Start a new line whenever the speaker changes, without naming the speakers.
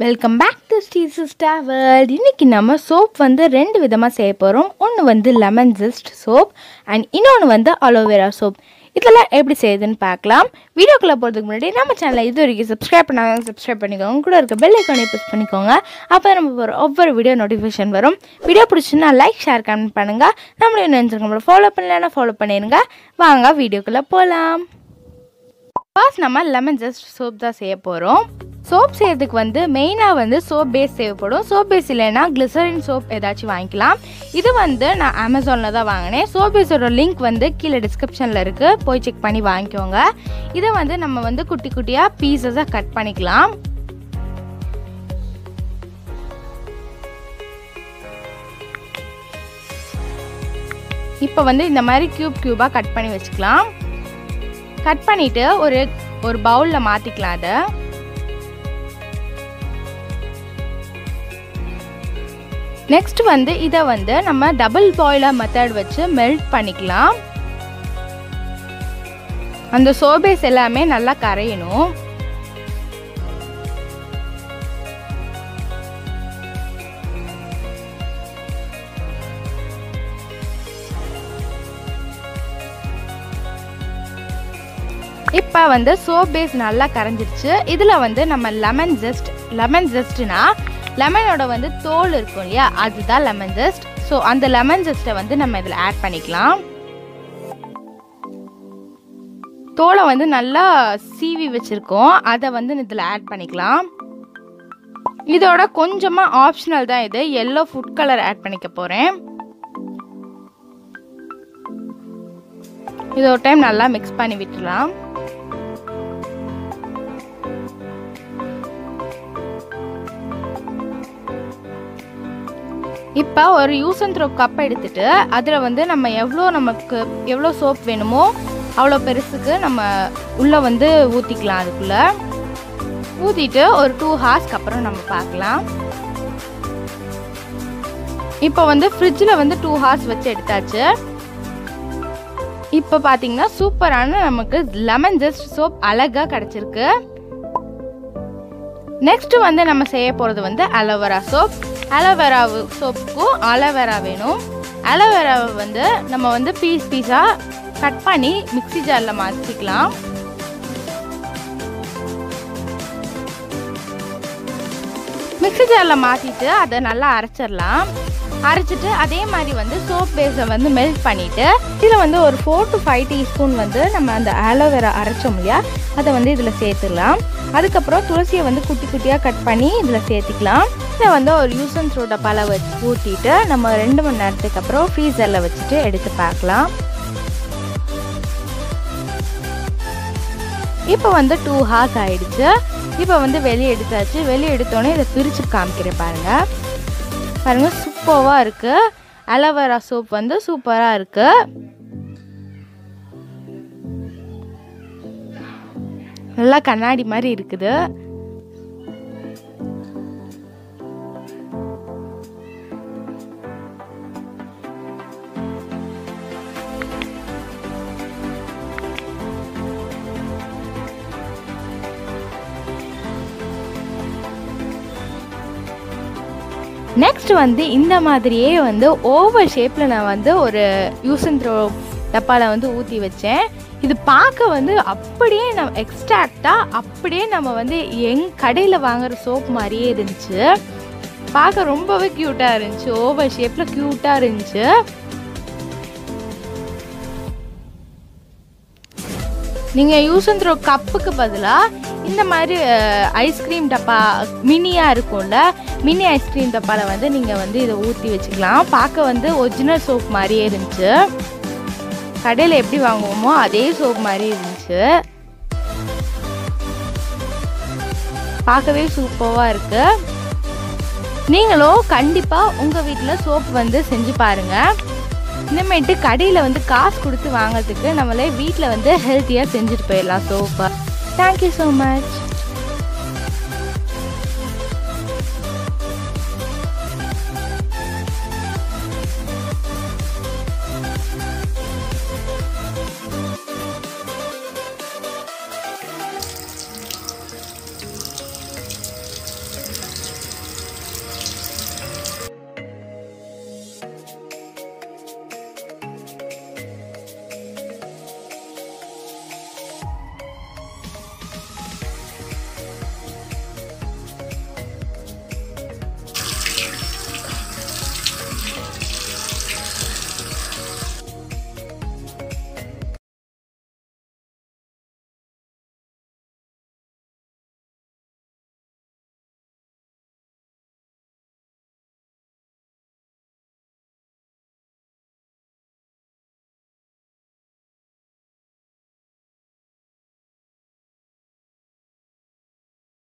Welcome back to SISTA world. இன்றைக்கி நம்ம soap வந்து ரெண்டு விதமாக செய்ய போகிறோம். ஒன்று வந்து லெமன் ஜஸ்ட் சோப் அண்ட் இன்னொன்று வந்து அலோவேரா சோப். இதெல்லாம் எப்படி செய்யுதுன்னு பார்க்கலாம். வீடியோக்குள்ளே போகிறதுக்கு முன்னாடி நம்ம சேனலை இது வரைக்கும் சப்ஸ்கிரைப் பண்ணாங்க சப்ஸ்கிரைப் பண்ணிக்கோங்க. கூட இருக்க பெல் ஐக்கானை ப்ரெஸ் பண்ணிக்கோங்க. அப்போ நம்ம ஒவ்வொரு வீடியோ நோட்டிஃபிகேஷன் வரும். வீடியோ பிடிச்சுன்னா லைக் ஷேர் கமெண்ட் பண்ணுங்கள். நம்மளுடைய நினைச்சிருக்கோம் ஃபாலோ பண்ணலன்னா ஃபாலோ பண்ணிடுங்க. வாங்க வீடியோக்குள்ளே போகலாம். ஃபர்ஸ்ட் நம்ம லெமன் ஜஸ்ட் சோப் தான் செய்ய போகிறோம். சோப் செய்யறதுக்கு வந்து மெயினாக வந்து சோப் பேஸ் தேவைப்படும். சோப் பேஸ் இல்லைன்னா கிளிசரின் சோப் ஏதாச்சும் வாங்கிக்கலாம். இது வந்து நான் அமேசானில் தான் வாங்கினேன். சோப் பேஸோட லிங்க் வந்து கீழே டிஸ்கிரிப்ஷனில் இருக்குது, போய் செக் பண்ணி வாங்கிக்கோங்க. இதை வந்து நம்ம வந்து குட்டி குட்டியாக பீசஸாக கட் பண்ணிக்கலாம். இப்போ வந்து இந்த மாதிரி க்யூபாக கட் பண்ணி வச்சுக்கலாம். கட் பண்ணிவிட்டு ஒரு பவுலில் மாற்றிக்கலாம். அதை நெக்ஸ்ட் வந்து இதை வந்து நம்ம டபுள் பாயிலர் மெத்தட் வச்சு மெல்ட் பண்ணிக்கலாம். அந்த சோபேஸ் எல்லாமே நல்லா கரையணும். இப்போ வந்து சோப் பேஸ் நல்லா கரைஞ்சிருச்சு. இதில் வந்து நம்ம லெமன் ஜஸ்ட்னா லெமனோட வந்து தோல் இருக்கும் இல்லையா, அதுதான் லெமன் ஜஸ்ட். ஸோ அந்த லெமன் ஜஸ்ட்டை வந்து நம்ம இதில் ஆட் பண்ணிக்கலாம். தோலை வந்து நல்லா சீவி வச்சுருக்கோம், அதை வந்து இதில் ஆட் பண்ணிக்கலாம். இதோட கொஞ்சமாக ஆப்ஷனல் தான் இது, எல்லோ ஃபுட் கலர் ஆட் பண்ணிக்க போகிறேன். இது ஒரு டைம் நல்லா மிக்ஸ் பண்ணி விட்டுலாம். இப்போ ஒரு யூஸ் அண்ட் த்ரோ கப் எடுத்துட்டு அதில் வந்து நம்ம நமக்கு எவ்வளோ சோப் வேணுமோ அவ்வளோ பெருசுக்கு நம்ம உள்ளே வந்து ஊற்றிக்கலாம். அதுக்குள்ளே ஊற்றிட்டு ஒரு 2 ஹார்ஸ்க்கு அப்புறம் நம்ம பார்க்கலாம். இப்போ வந்து ஃப்ரிட்ஜில் வந்து 2 ஹார்ஸ் வச்சு எடுத்தாச்சு. இப்போ பார்த்தீங்கன்னா சூப்பரான நமக்கு லெமன் ஜஸ்ட் சோப் அழகாக கிடச்சிருக்கு. நெக்ஸ்ட் வந்து நம்ம செய்ய போகிறது வந்து அலோவேரா சோப். அலோவேரா சோப்புக்கும் அலோவேரா வேணும். அலோவேராவை வந்து நம்ம வந்து பீஸாக கட் பண்ணி மிக்ஸி ஜாரில் மாற்றிக்கலாம். மிக்ஸி ஜாரில் மாற்றிட்டு அதை நல்லா அரைச்சிடலாம். அரைச்சிட்டு அதே மாதிரி வந்து சோப் பேஸை வந்து மெல்ட் பண்ணிவிட்டு இதில் வந்து ஒரு 4 to 5 டீஸ்பூன் வந்து நம்ம அந்த அலோவேரா அரைச்சோம் இல்லையா, அதை வந்து இதில் சேர்த்துக்கலாம். அதுக்கப்புறம் துளசியை வந்து குட்டி குட்டியாக கட் பண்ணி இதில் சேர்த்துக்கலாம். இதை வந்து ஒரு யூஸ் அண்ட் த்ரோ டப்பாவில் வச்சு ஊற்றிட்டு நம்ம 2 மணி நேரத்துக்கு அப்புறம் ஃப்ரீசரில் வச்சுட்டு எடுத்து பார்க்கலாம். இப்போ வந்து 2 ஹார்ஸ் ஆயிடுச்சு. இப்போ வந்து வெளியே எடுத்தாச்சு. வெளியே எடுத்தோடனே இதை பிரித்து காமிக்கிறேன் பாருங்கள். சூப்பராக இருக்குது. அலோவேரா சோப் வந்து சூப்பராக இருக்குது. நல்லா கண்ணாடி மாதிரி இருக்குது. நெக்ஸ்ட் வந்து இந்த மாதிரியே வந்து ஓவல் ஷேப்பில் நான் வந்து ஒரு யூஸ் அண்ட் த்ரோ டப்பாவில் வந்து ஊற்றி வச்சேன். இது பார்க்க வந்து அப்படியே நம்ம எக்ஸ்ட்ராக்டாக அப்படியே நம்ம வந்து கடையில் வாங்குகிற சோப் மாதிரியே இருந்துச்சு. பார்க்க ரொம்பவே க்யூட்டாக இருந்துச்சு. ஓவல் ஷேப்பில் க்யூட்டாக இருந்துச்சு. நீங்கள் யூஸ் அண்ட் த்ரோ கப்புக்கு பதிலாக இந்த மாதிரி ஐஸ்கிரீம் டப்பா மினியாக இருக்கும்ல, மினி ஐஸ்கிரீம் டப்பாவில் வந்து நீங்கள் வந்து இதை ஊற்றி வச்சுக்கலாம். பார்க்க வந்து ஒரிஜினல் சோப் மாதிரியே இருந்துச்சு. கடையில் எப்படி வாங்குவோமோ அதே சோப் மாதிரி இருந்துச்சு. பார்க்கவே சூப்பராக இருக்குது. நீங்களும் கண்டிப்பாக உங்கள் வீட்டில் சோப் வந்து செஞ்சு பாருங்கள். இனிமேட்டு கடையில் வந்து காசு கொடுத்து வாங்கிறதுக்கு நம்மளே வீட்டில் வந்து ஹெல்த்தியாக செஞ்சுட்டு போயிடலாம் சோப்பை. Thank you so much.